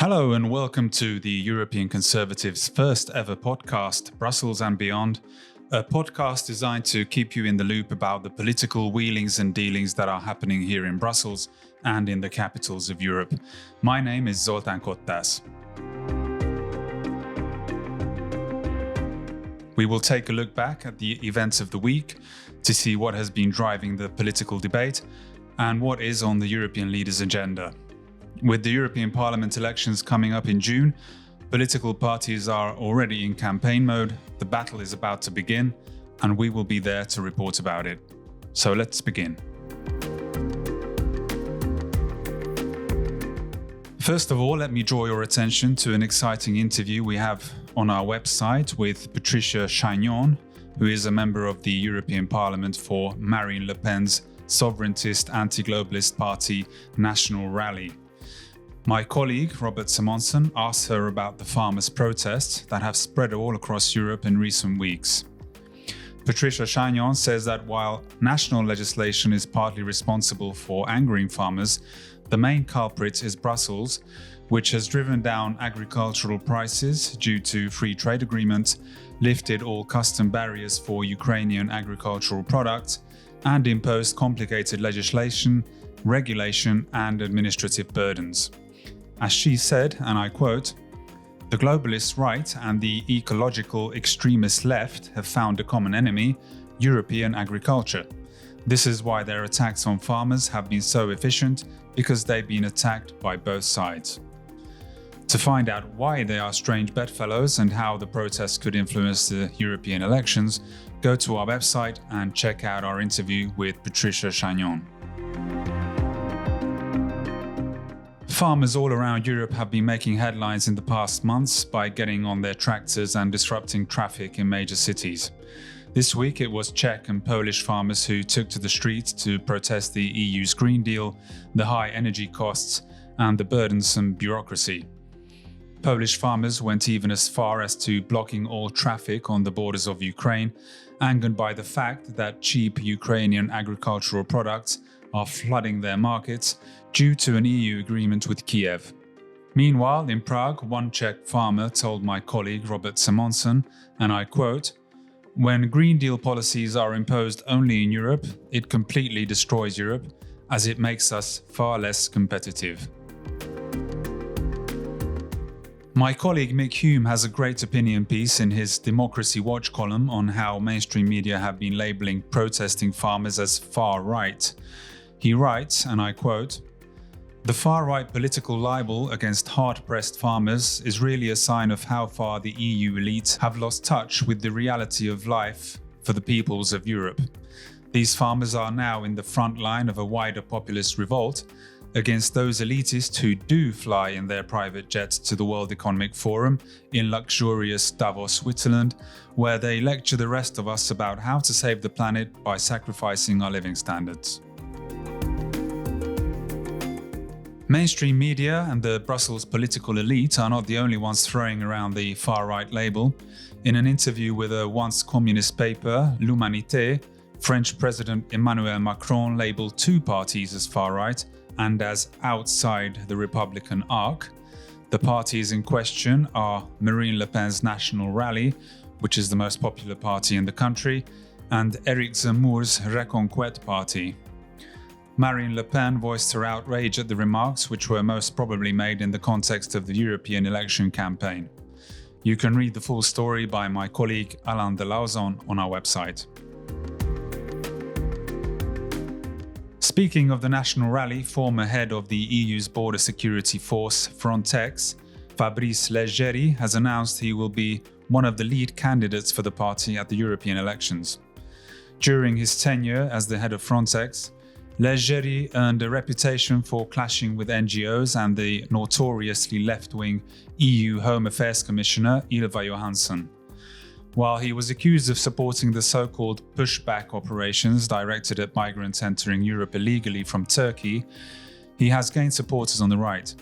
Hello and welcome to the European Conservatives' first ever podcast, Brussels and Beyond, a podcast designed to keep you in the loop about the political wheelings and dealings that are happening here in Brussels and in the capitals of Europe. My name is Zoltán Kottas. We will take a look back at the events of the week to see what has been driving the political debate and what is on the European leaders' agenda. With the European Parliament elections coming up in June, political parties are already in campaign mode, the battle is about to begin, and we will be there to report about it. So let's begin. First of all, let me draw your attention to an exciting interview we have on our website with Patricia, Shaon, who is a member of the European Parliament for Marine Le Pen's sovereigntist anti-globalist party National Rally. My colleague, Robert Simonsen, asked her about the farmers' protests that have spread all across Europe in recent weeks. Patricia Shaon says that while national legislation is partly responsible for angering farmers, the main culprit is Brussels, which has driven down agricultural prices due to free trade agreements, lifted all custom barriers for Ukrainian agricultural products, and imposed complicated legislation, regulation, and administrative burdens. As she said, and I quote, "The globalist right and the ecological extremist left have found a common enemy, European agriculture. This is why their attacks on farmers have been so efficient, because they've been attacked by both sides." To find out why they are strange bedfellows and how the protests could influence the European elections, go to our website and check out our interview with Patricia Shaon. Farmers all around Europe have been making headlines in the past months by getting on their tractors and disrupting traffic in major cities. This week it was Czech and Polish farmers who took to the streets to protest the EU's Green Deal, the high energy costs, and the burdensome bureaucracy. Polish farmers went even as far as to blocking all traffic on the borders of Ukraine, angered by the fact that cheap Ukrainian agricultural products are flooding their markets due to an EU agreement with Kiev. Meanwhile, in Prague, one Czech farmer told my colleague Robert Simonsen, and I quote, "When Green Deal policies are imposed only in Europe, it completely destroys Europe, as it makes us far less competitive." My colleague Mick Hume has a great opinion piece in his Democracy Watch column on how mainstream media have been labelling protesting farmers as far-right. He writes, and I quote, "The far-right political libel against hard-pressed farmers is really a sign of how far the EU elites have lost touch with the reality of life for the peoples of Europe. These farmers are now in the front line of a wider populist revolt against those elitists who do fly in their private jets to the World Economic Forum in luxurious Davos, Switzerland, where they lecture the rest of us about how to save the planet by sacrificing our living standards." Mainstream media and the Brussels political elite are not the only ones throwing around the far-right label. In an interview with a once communist paper, L'Humanité, French President Emmanuel Macron labeled two parties as far-right and as outside the Republican arc. The parties in question are Marine Le Pen's National Rally, which is the most popular party in the country, and Éric Zemmour's Reconquête party. Marine Le Pen voiced her outrage at the remarks, which were most probably made in the context of the European election campaign. You can read the full story by my colleague Alain de Lauzon on our website. Speaking of the National Rally, former head of the EU's border security force, Frontex, Fabrice Leggeri, has announced he will be one of the lead candidates for the party at the European elections. During his tenure as the head of Frontex, Leggeri earned a reputation for clashing with NGOs and the notoriously left-wing EU Home Affairs Commissioner Ylva Johansson. While he was accused of supporting the so-called pushback operations directed at migrants entering Europe illegally from Turkey, he has gained supporters on the right.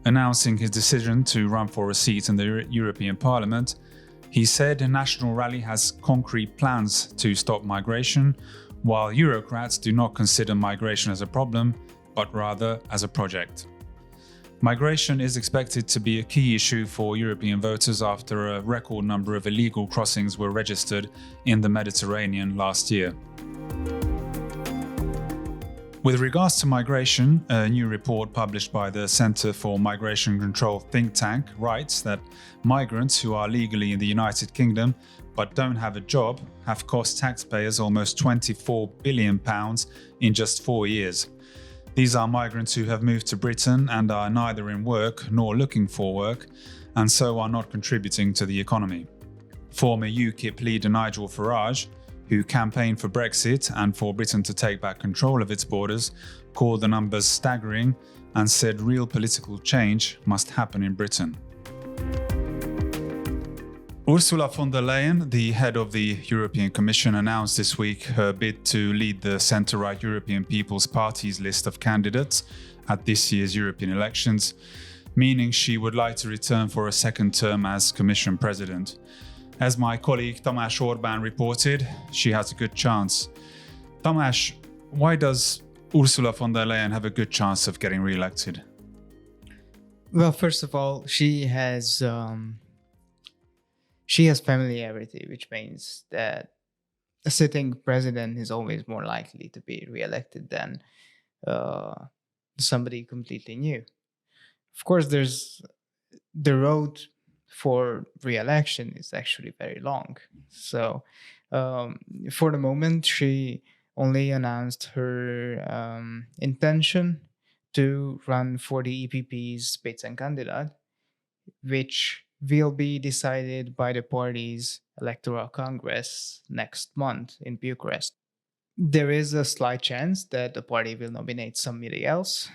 Announcing his decision to run for a seat in the European Parliament, he said the National Rally has concrete plans to stop migration, while Eurocrats do not consider migration as a problem, but rather as a project. Migration is expected to be a key issue for European voters after a record number of illegal crossings were registered in the Mediterranean last year. With regards to migration, a new report published by the Centre for Migration Control think tank writes that migrants who are legally in the United Kingdom but don't have a job have cost taxpayers almost £24 billion in just 4 years. These are migrants who have moved to Britain and are neither in work nor looking for work, and so are not contributing to the economy. Former UKIP leader Nigel Farage, who campaigned for Brexit and for Britain to take back control of its borders, called the numbers staggering and said real political change must happen in Britain. Ursula von der Leyen, the head of the European Commission, announced this week her bid to lead the centre-right European People's Party's list of candidates at this year's European elections, meaning she would like to return for a second term as Commission President. As my colleague Tamás Orbán reported, she has a good chance. Tamás, why does Ursula von der Leyen have a good chance of getting re-elected? Well, first of all, she has familiarity, which means that a sitting president is always more likely to be re-elected than somebody completely new. Of course, there's the road for re-election is actually very long. So for the moment, she only announced her intention to run for the EPP's Spitzenkandidat, which will be decided by the party's electoral congress next month in Bucharest. There is a slight chance that the party will nominate somebody else.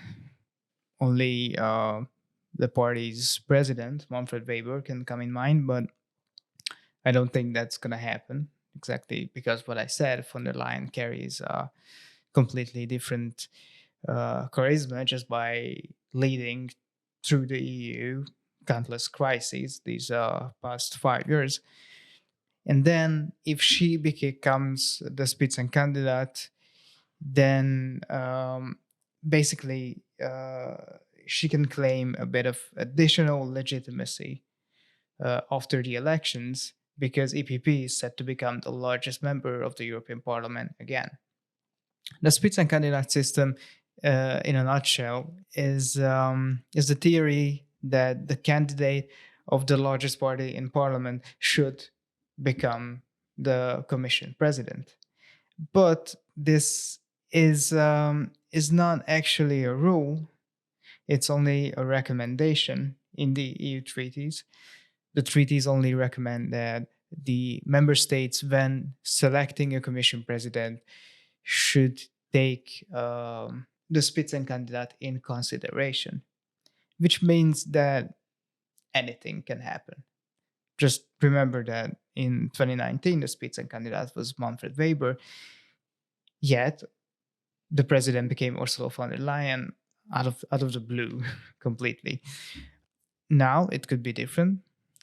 Only the party's president, Manfred Weber, can come in mind, but I don't think that's going to happen, exactly because what I said, von der Leyen carries a completely different charisma just by leading through the EU countless crises these past 5 years. And then if she becomes the Spitzenkandidat, then basically she can claim a bit of additional legitimacy after the elections, because EPP is set to become the largest member of the European Parliament again. The Spitzenkandidat system, in a nutshell, is the theory that the candidate of the largest party in Parliament should become the Commission President. But this is not actually a rule. It's only a recommendation in the EU treaties. The treaties only recommend that the member states, when selecting a Commission President, should take the Spitzenkandidat in consideration, which means that anything can happen. Just remember that in 2019, the Spitzenkandidat was Manfred Weber, yet the president became Ursula von der Leyen out of the blue completely. Now it could be different,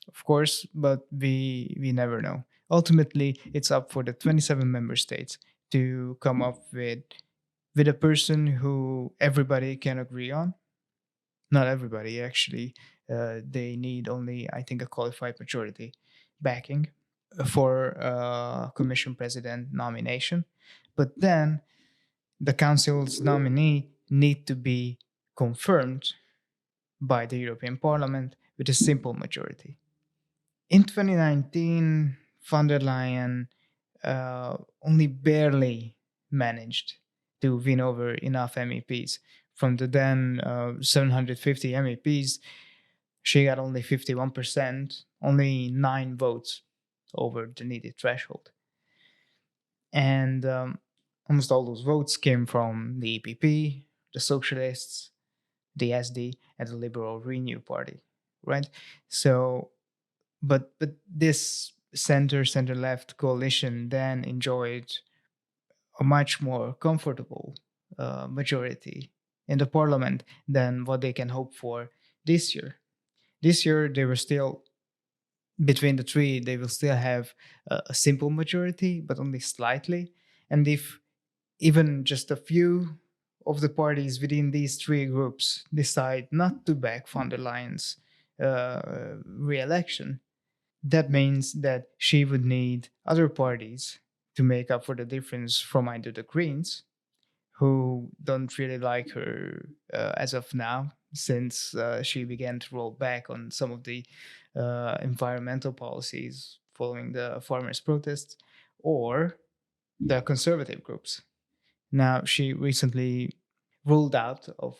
of course, but we never know. Ultimately, it's up for the 27 member states to come up with a person who everybody can agree on. Not everybody, actually. They need only, I think, a qualified majority backing for Commission President nomination. But then the Council's nominee need to be confirmed by the European Parliament with a simple majority. In 2019, von der Leyen only barely managed to win over enough MEPs. From the then 750 MEPs, she got only 51%, only 9 votes over the needed threshold. And almost all those votes came from the EPP, the Socialists, the SD, and the Liberal Renew Party, right? So, but this center-left coalition then enjoyed a much more comfortable majority in the parliament than what they can hope for this year. This year, they were still, between the three, they will still have a simple majority, but only slightly. And if even just a few of the parties within these three groups decide not to back von der Leyen's re-election, that means that she would need other parties to make up for the difference from either the Greens, who don't really like her as of now, since she began to roll back on some of the environmental policies following the farmers' protests, or the conservative groups. Now, she recently ruled out of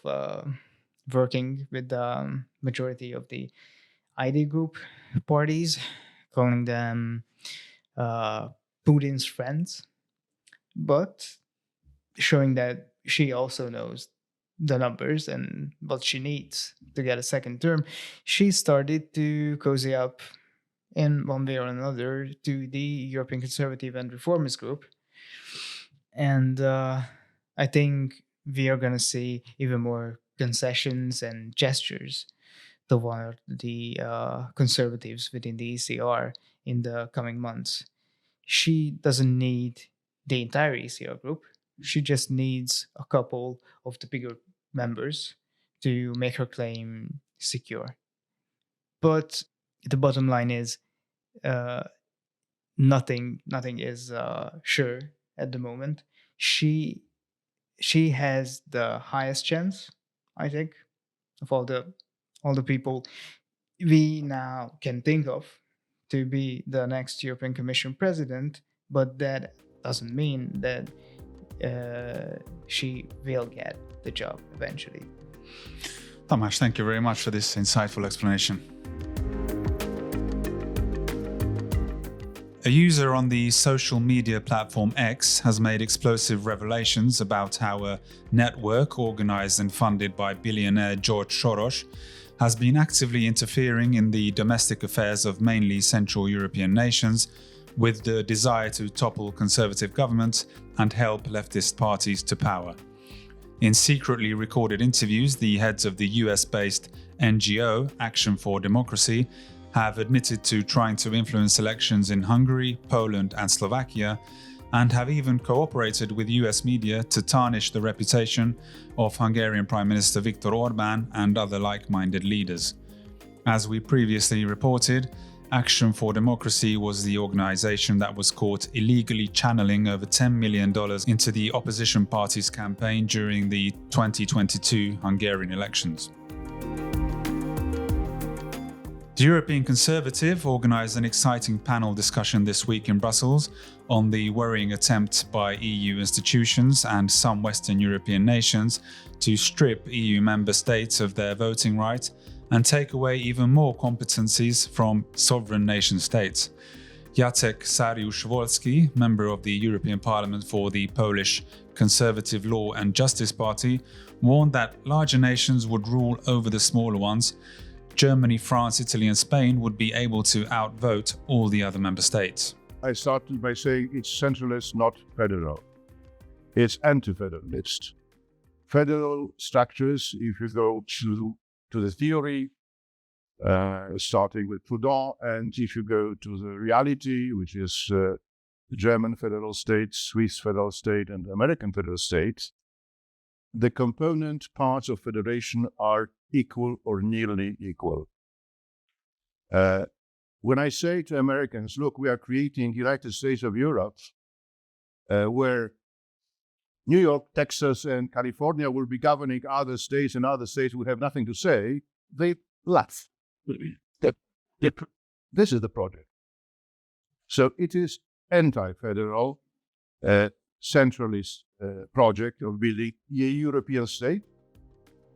working with the majority of the ID group parties, calling them Putin's friends, but showing that she also knows the numbers and what she needs to get a second term. She started to cozy up in one way or another to the European Conservative and Reformist group. And I think we are going to see even more concessions and gestures toward the conservatives within the ECR in the coming months. She doesn't need the entire ECR group. She just needs a couple of the bigger members to make her claim secure. But the bottom line is uh, nothing is sure at the moment. She has the highest chance, I think, of all the people we now can think of to be the next European Commission president, but that doesn't mean that she will get the job eventually. Tamás, thank you very much for this insightful explanation. A user on the social media platform X has made explosive revelations about how a network organized and funded by billionaire George Soros has been actively interfering in the domestic affairs of mainly Central European nations with the desire to topple conservative governments and help leftist parties to power. In secretly recorded interviews, the heads of the US-based NGO Action for Democracy have admitted to trying to influence elections in Hungary, Poland and Slovakia, and have even cooperated with US media to tarnish the reputation of Hungarian Prime Minister Viktor Orbán and other like-minded leaders. As we previously reported, Action for Democracy was the organization that was caught illegally channeling over $10 million into the opposition party's campaign during the 2022 Hungarian elections. The European Conservative organised an exciting panel discussion this week in Brussels on the worrying attempt by EU institutions and some Western European nations to strip EU member states of their voting right and take away even more competencies from sovereign nation states. Jacek Saryusz-Wolski, member of the European Parliament for the Polish Conservative Law and Justice Party, warned that larger nations would rule over the smaller ones. Germany, France, Italy and Spain would be able to outvote all the other member states. I started by saying it's centralist, not federal. It's anti-federalist. Federal structures, if you go to the theory, starting with Proudhon, and if you go to the reality, which is the German federal state, Swiss federal state, and American federal state, the component parts of federation are equal or nearly equal. When I say to Americans, look, we are creating United States of Europe, where New York, Texas, and California will be governing other states and other states will have nothing to say, they laugh. This is the project. So it is anti-federal, centralist project of building a European state,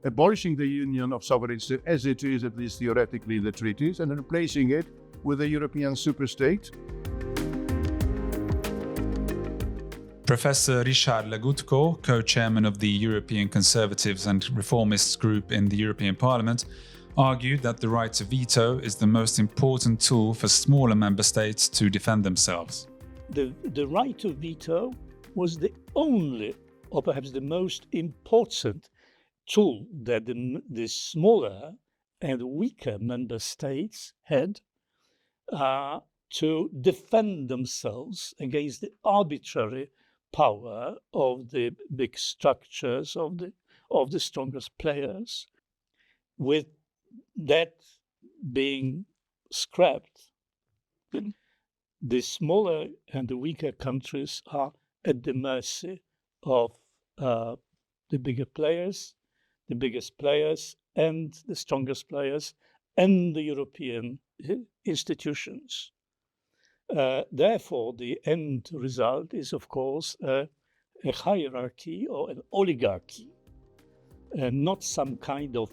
abolishing the union of sovereign states as it is, at least theoretically, in the treaties, and replacing it with a European superstate. Professor Richard Legutko, co-chairman of the European Conservatives and Reformists group in the European Parliament, argued that the right to veto is the most important tool for smaller member states to defend themselves. The right to veto was the only, or perhaps the most important tool that the smaller and weaker member states had to defend themselves against the arbitrary power of the big structures of the strongest players, with that being scrapped, the smaller and the weaker countries are at the mercy of the bigger players, the biggest players, and the strongest players, and the European institutions. Therefore, the end result is, of course, a hierarchy or an oligarchy, not some kind of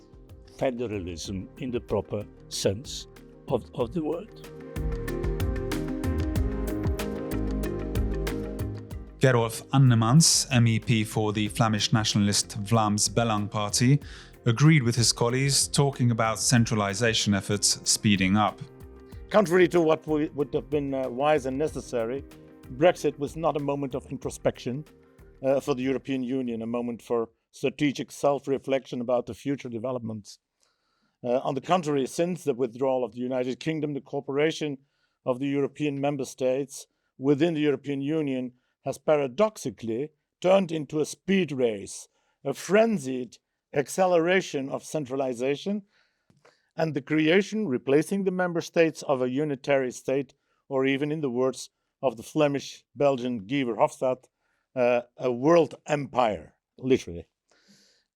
federalism in the proper sense of the word. Gerolf Annemans, MEP for the Flemish nationalist Vlaams Belang Party, agreed with his colleagues, talking about centralisation efforts speeding up. Contrary to what would have been wise and necessary, Brexit was not a moment of introspection for the European Union, a moment for strategic self-reflection about the future developments. On the contrary, since the withdrawal of the United Kingdom, the cooperation of the European member states within the European Union has paradoxically turned into a speed race, a frenzied acceleration of centralization, and the creation, replacing the member states, of a unitary state, or even, in the words of the Flemish Belgian Guy Verhofstadt, a world empire, literally.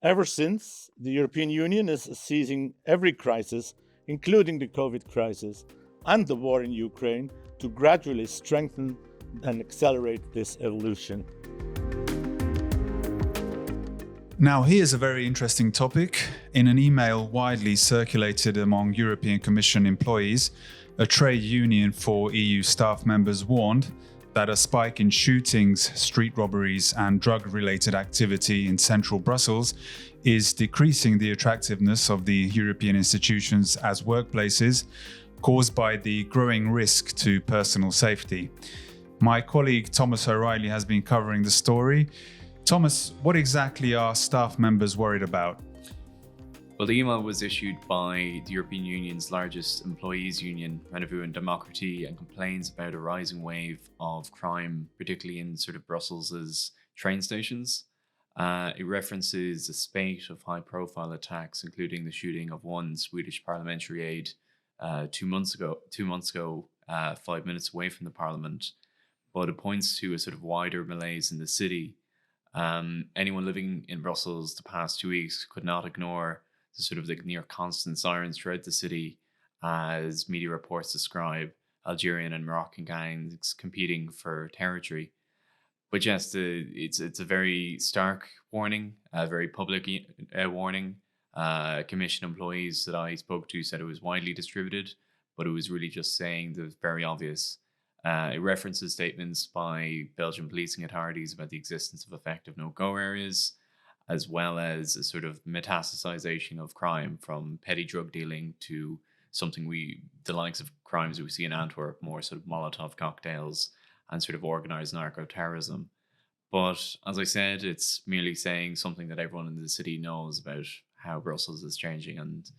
Ever since, the European Union is seizing every crisis, including the COVID crisis and the war in Ukraine, to gradually strengthen and accelerate this evolution. Now, here's a very interesting topic. In an email widely circulated among European Commission employees, a trade union for EU staff members warned that a spike in shootings, street robberies, and drug-related activity in central Brussels is decreasing the attractiveness of the European institutions as workplaces, caused by the growing risk to personal safety. My colleague Thomas O'Reilly has been covering the story. Thomas, what exactly are staff members worried about? Well, the email was issued by the European Union's largest employees union, Renouveau and Démocratie, and complains about a rising wave of crime, particularly in sort of Brussels' train stations. It references a spate of high-profile attacks, including the shooting of one Swedish parliamentary aide 2 months ago, 5 minutes away from the parliament. But it points to a sort of wider malaise in the city. Anyone living in Brussels the past 2 weeks could not ignore the sort of the near constant sirens throughout the city, as media reports describe Algerian and Moroccan gangs competing for territory. But yes, it's a very stark warning, a very public warning. Commission employees that I spoke to said it was widely distributed, but it was really just saying the very obvious. It references statements by Belgian policing authorities about the existence of effective no-go areas, as well as a sort of metastasization of crime, from petty drug dealing to the likes of crimes we see in Antwerp, more sort of Molotov cocktails and sort of organized narco-terrorism. But as I said, it's merely saying something that everyone in the city knows about how Brussels is changing. And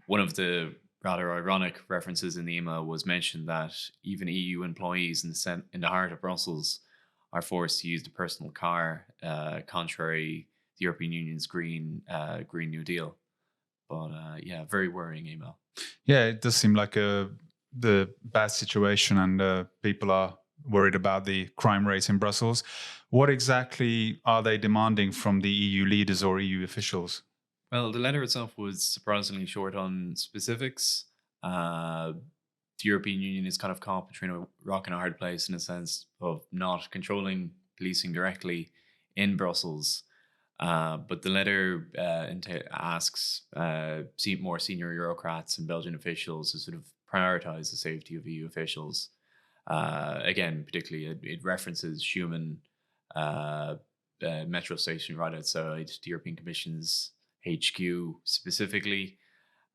one of the rather ironic references in the email was mentioned that even EU employees in the heart of Brussels are forced to use the personal car, contrary to the European Union's Green New Deal. But very worrying email. Yeah, it does seem like the bad situation, and people are worried about the crime rate in Brussels. What exactly are they demanding from the EU leaders or EU officials? Well, the letter itself was surprisingly short on specifics. The European Union is kind of caught between a rock and a hard place in a sense of not controlling policing directly in Brussels. But the letter asks more senior bureaucrats and Belgian officials to sort of prioritize the safety of EU officials. Again, particularly it references Schumann metro station right outside the European Commission's HQ specifically.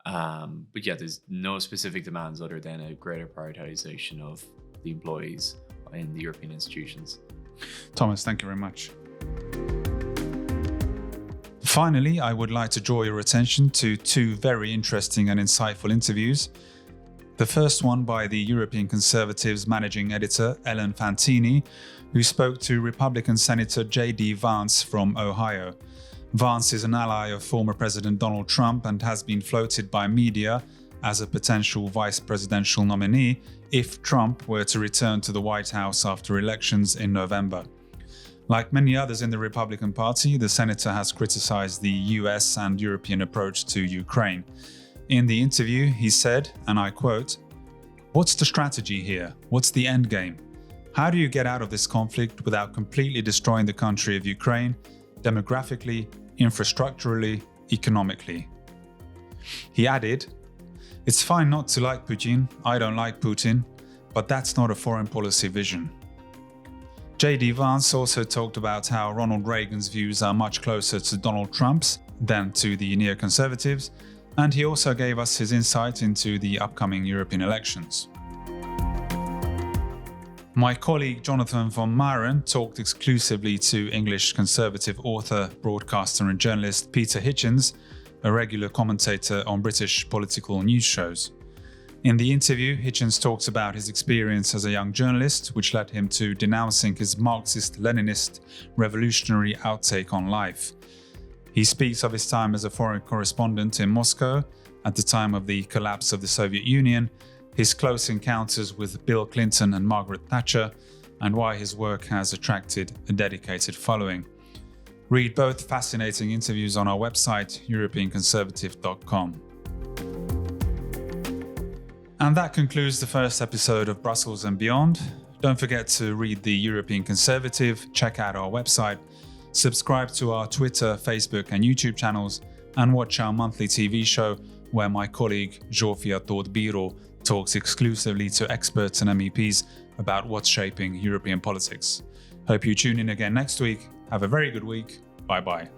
But yeah, there's no specific demands other than a greater prioritization of the employees in the European institutions. Thomas, thank you very much. Finally, I would like to draw your attention to two very interesting and insightful interviews. The first one by the European Conservatives managing editor Ellen Fantini, who spoke to Republican Senator J.D. Vance from Ohio. Vance is an ally of former President Donald Trump and has been floated by media as a potential vice presidential nominee if Trump were to return to the White House after elections in November. Like many others in the Republican Party, the senator has criticized the US and European approach to Ukraine. In the interview, he said, and I quote, "What's the strategy here? What's the end game? How do you get out of this conflict without completely destroying the country of Ukraine, demographically, infrastructurally, economically?" He added, "It's fine not to like Putin, I don't like Putin, but that's not a foreign policy vision." J.D. Vance also talked about how Ronald Reagan's views are much closer to Donald Trump's than to the neoconservatives, and he also gave us his insight into the upcoming European elections. My colleague Jonathan von Maren talked exclusively to English conservative author, broadcaster and journalist Peter Hitchens, a regular commentator on British political news shows. In the interview, Hitchens talks about his experience as a young journalist, which led him to denouncing his Marxist-Leninist revolutionary outtake on life. He speaks of his time as a foreign correspondent in Moscow at the time of the collapse of the Soviet Union, his close encounters with Bill Clinton and Margaret Thatcher, and why his work has attracted a dedicated following. Read both fascinating interviews on our website, europeanconservative.com. And that concludes the first episode of Brussels and Beyond. Don't forget to read the European Conservative, check out our website, subscribe to our Twitter, Facebook and YouTube channels, and watch our monthly TV show where my colleague Zsófia Tóth-Bíró talks exclusively to experts and MEPs about what's shaping European politics. Hope you tune in again next week. Have a very good week. Bye-bye.